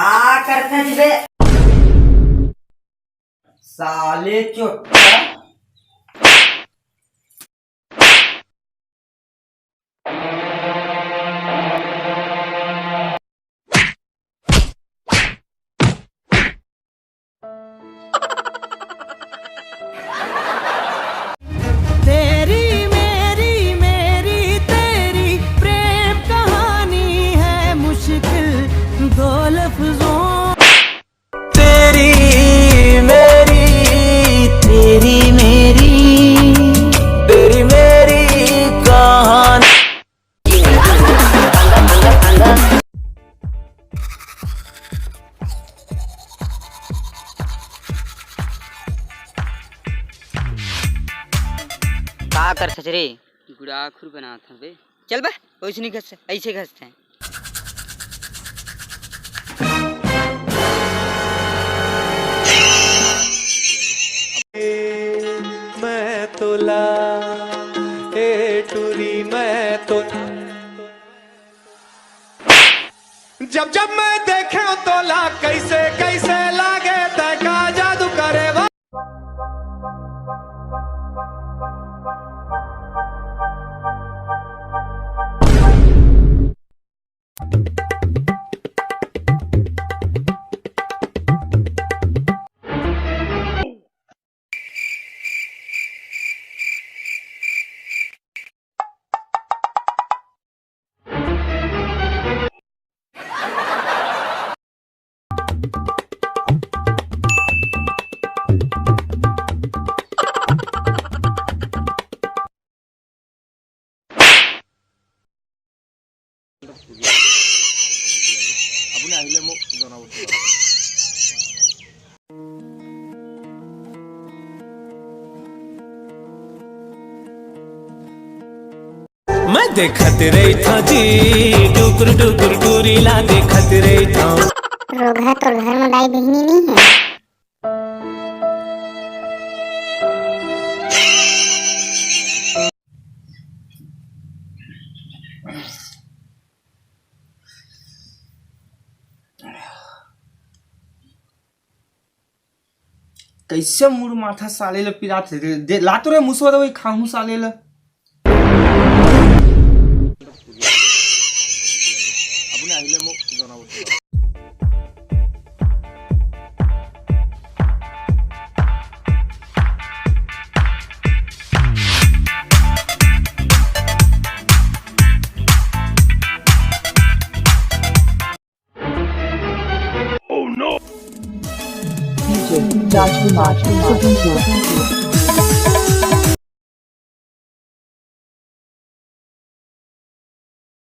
करते बे साले चोट्टा। तेरी मेरी मेरी तेरी प्रेम कहानी है मुश्किल दो लफ्जों। तेरी मेरी तेरी मेरी तेरी मेरी कहानी। का कर सच रे गुड़ा खुर बना था बे। चल बे कुछ नहीं घस ऐसे घसते हैं। मैं तोला ए टूरी मैं तो जब जब मैं देखे तोला कैसे कैसे लागे तका जादू करे वो। मैं देखत रही था जी टुकुर टुकुर टूरीला देखत रही था। रोग है तो घर में दाई बहनी नहीं है। कैसे मूड माथा साले पिरा थे लातो रे मुसवा दो खाऊ साले ल DJ Rajkumar,